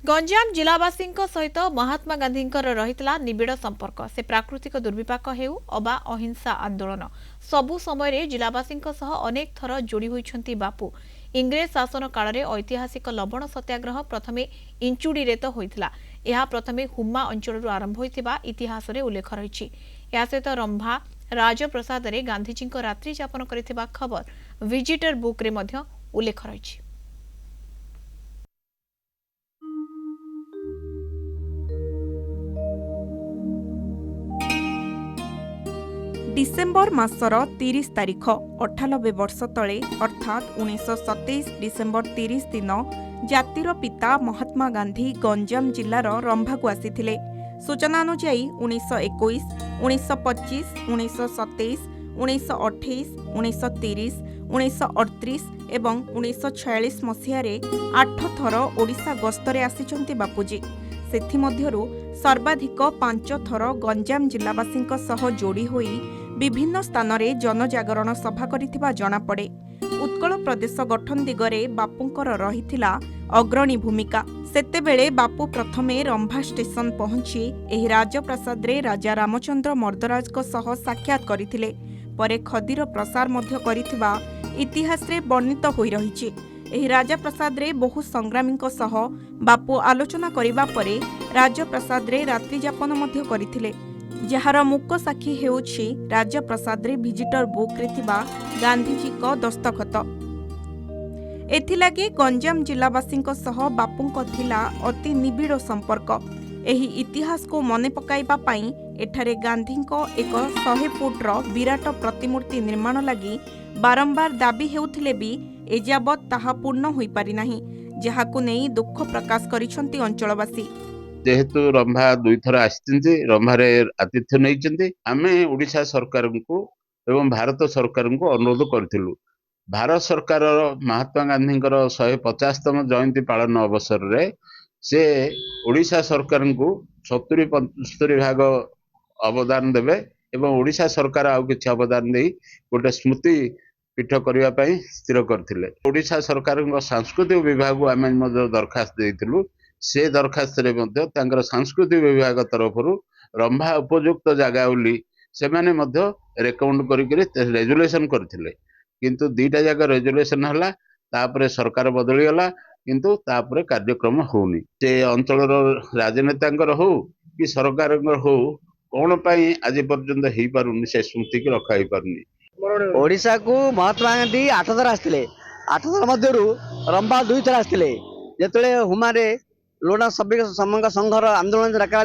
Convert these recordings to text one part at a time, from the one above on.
गंजाम जिलावासी सहित महात्मा गांधी रही निबिड़ संपर्क से प्राकृतिक दुर्विपाक हेउ अबा अहिंसा आंदोलन सबु समय जिलावासी अनेक थर जोड़ी होइछंती बापू। इंग्रेज शासन काल में ऐतिहासिक लवण सत्याग्रह प्रथमे इंचुड़ी तो होइथिला। यह प्रथमे हुम्मा अंचल आरंभ होइथिबा इतिहास रे उल्लेख रही। या सहित रंभा राजप्रसाद रे गांधीजी रात्रि यापन करथिबा खबर विजिटर बुक रे मध्य उल्लेख रही। डिसेम्बर मासर 30 तारिख 98 वर्ष तले अर्थात 1927 डिसेम्बर 30 दिन जातिर पिता महात्मा गांधी गंजाम जिलार रंभा को आसीथिले। सूचना अनुसार 1921, 1925, 1927, 1928, 1930, 1938 एवं 1946 मसीह 8 थर ओडिशा गस्तरे आसिचंती बापूजी। सेथिमध्यरु सर्वाधिक 5 थर गंजाम जिलावासी सह जोड़ी होई विभिन्न स्थान में जनजागरण सभा करिथिबा जनापड़े। उत्कल प्रदेश गठन दिगरे बापूंकर रहिथिला अग्रणी भूमिका। सेतेबेले बापू प्रथमे रंभा स्टेशन पहुंची एही राजप्रसाद रे राजा रामचंद्र मर्दराज को सह साक्षात करिथिले। परे खदीर प्रसार मध्य करिथिबा इतिहास रे वर्णित होई रहिछि। एही राजप्रसाद रे बहु संग्रामी सह बापू आलोचना करिबा परे राजप्रसाद रे रात्रि यापन मध्य करिथिले। जहार मुक साक्षी हेउछि राजप्रसाद रे विजिटर बुक रे थिबा गांधीजी को दस्तखत। एथिलागी गंजाम जिलावासी सह बापूंक थिला अति निबिड़ संपर्क। एही इतिहास को मने पकाइबा पई एठारे गांधींको एक 100 फुटर विराट प्रतिमूर्ति निर्माण लगी बारंबार दाबी हेउथिले भी एजाबत ताहा पूर्ण होई पारि नाही, जहाकु नेई दुख प्रकाश करिसंती अंचलवासी। जेहेतु रंभा दुई थर आसी रंभारे आतिथ्य नहीं आमे ओडिशा सरकार को एवं भारत सरकार को अनुरोध करथिलु। भारत सरकार महात्मा गांधी 150तम जयंती पालन अवसर रे से ओडिशा सरकार को 70-75 भाग अवदान देवे एवं ओडिशा सरकार आउ किछि अवदान दे गोटे स्मृति पीठ करबा पई स्थिर करथिले। ओडिशा सरकार सांस्कृतिक विभाग को आमे दरखास्त देइथिलु। से दरखास्त रे मध्य तांकर सांस्कृतिक विभाग तरफ रंभा उपयुक्त जगह बोली से माने मध्य रेकमेंड करिके रेजुलेशन करथिले, किंतु दुईटा जगह रेजुलेशन हला तापरे सरकार बदली गला किंतु तापरे कार्यक्रम होउनी। से अंचल राजनेतांकर हो कि सरकारंकर हो कोन पई आज पर्यंत हेई पारुनी, से स्मृति के रखा हेई पारुनी। ओडिशा को महात्मा गांधी 8 थर आसथिले। 8 थर मध्यरु रंभा 2 थर आसथिले। जेतले हुमारे लोना सभ्य समंग संघर आंदोलन रखा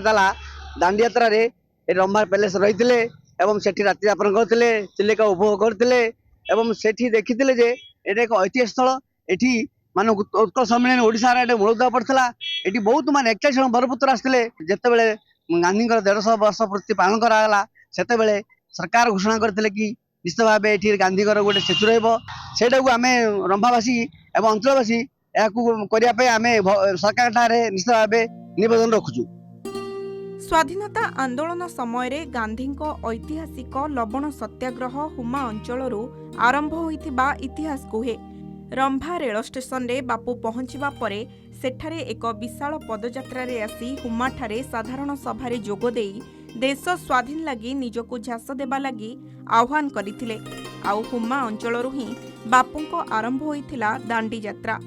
दांडी यात्रा रे रंभा पैलेस रही एवं सेठी रात्रि यापन करते चिलिका उपभोग करते एवं सेठी देखिथिले जे एटा एक ऐतिहासिक स्थल। एठी माने उत्कल सम्मेलन ओडिशा रे मूलदा पड़ता। एठी बहुत माने 41 जन बरपुत्र आसथिले। जेतेबेले गांधी 150 वर्ष पूर्ति पालन करागला सेतेबेले सरकार घोषणा करथिले कि निश्चित भाव एठी गांधी गोटे सेतु रहिबो। सेटाकू आमे रंभावासी एवं अंचलवासी सरकार निश्चित भाव निवेदन रखुचु। स्वाधीनता आंदोलन समय गांधी ऐतिहासिक लवण सत्याग्रह हुमा अंचल आरंभ होइथिबा इतिहास कुहे। रंभा रेल स्टेशन रे बापू पहुंचवा परे सेठारे एक विशाल पदयात्रा रे आसी हुमाठारे साधारण सभारे जोग देई देश स्वाधीन लगी निजको झास देबा लगी आह्वान करथिले। आउ हुमा अंचल ही बापूंको आरंभ होइथिला दांडी यात्रा।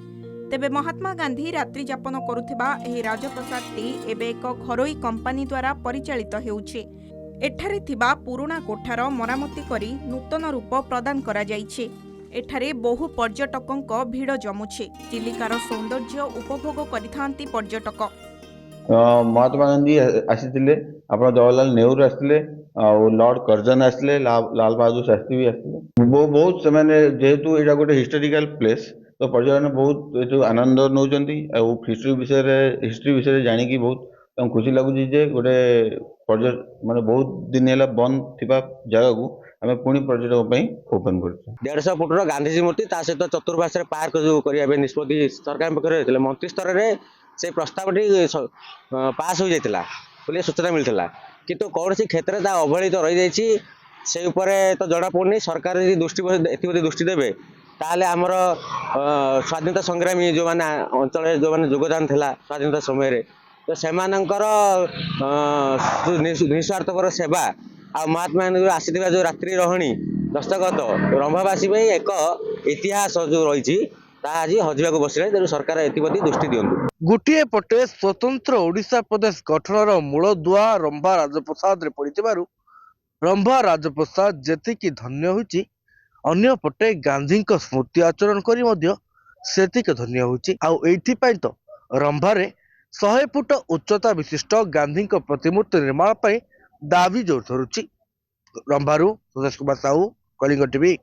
तेबे महात्मा गांधी रात्रि यापन करुथिबा एही राजप्रसादटी एबे एक घरोई कंपानी द्वारा परिचालित हेउछि। एठारे थिबा पुराना कोठार मरामती करी नूतन रूप प्रदान करा जाइछि। एठारे बहु पर्यटकंक भीड़ जमुछि। चिलिकार सौंदर्य उपभोग करिथांती पर्यटक। महात्मा गांधी आसीथिले, आपण जवाहरलाल नेहरू आसीथिले, लॉर्ड कर्जन आसीथिले, लाल बहादुर शास्त्री भी आसीथिले। बहुत से जेहेतु एटा गोटे हिस्टोरिकल प्लेस तो पर्यटन बहुत जो आनंद नौचंती हिस्ट्री विषय जानी कि बहुत खुशी लगुच जे गोटे माने बहुत दिन है बंद थिबा जगह को आम पुणी पर्यटक ओपन कर 150 फुटर गांधीजी मूर्ति ता सहित चतुर्पार्श्व पार्क जो करबे निष्पत्ति सरकार पक्षर होइतिले। मंत्री स्तर रे से प्रस्तावटी पास हो जाइतिला बोली सूचना मिलथिला, किंतु कौन सी क्षेत्र अवहेलित रही जाइछि से उपरे तो जड़ा पड़नी। सरकार यदि दृष्टि एथि दृष्टि देबे ताहले हमर स्वाधीनता संग्रामी जो माने अंचल जो माने योगदान थिला स्वाधीनता समय रे तो सेमानंकर निस्वार्थपर सेवा आ महात्मा गांधी आसीथिबा जो रात्रि रहणी दस्तखत रंभावासी भाई एक इतिहास जो रही आज हजिବାକୁ बसिले तेणु सरकार एप्रति दृष्टि दियंतु। गोटे पटे स्वतंत्र ओडिशा प्रदेश गठनर मूल दुआ रंभा राजप्रसाद रे पड़िथिबारु रंभा राजप्रसाद जेतिकी धन्य होइछि अन्य पटे गांधी स्मृति आचरण करी मध्य सेतिक धन्य होइछि। आउ एइथि पई तो रंभारे 100 फुट उच्चता विशिष्ट गांधी प्रतिमूर्ति निर्माण पई दाबी जोर धरुछि। रंभारू सुरेश कुमार साहू, कलिंग टीवी।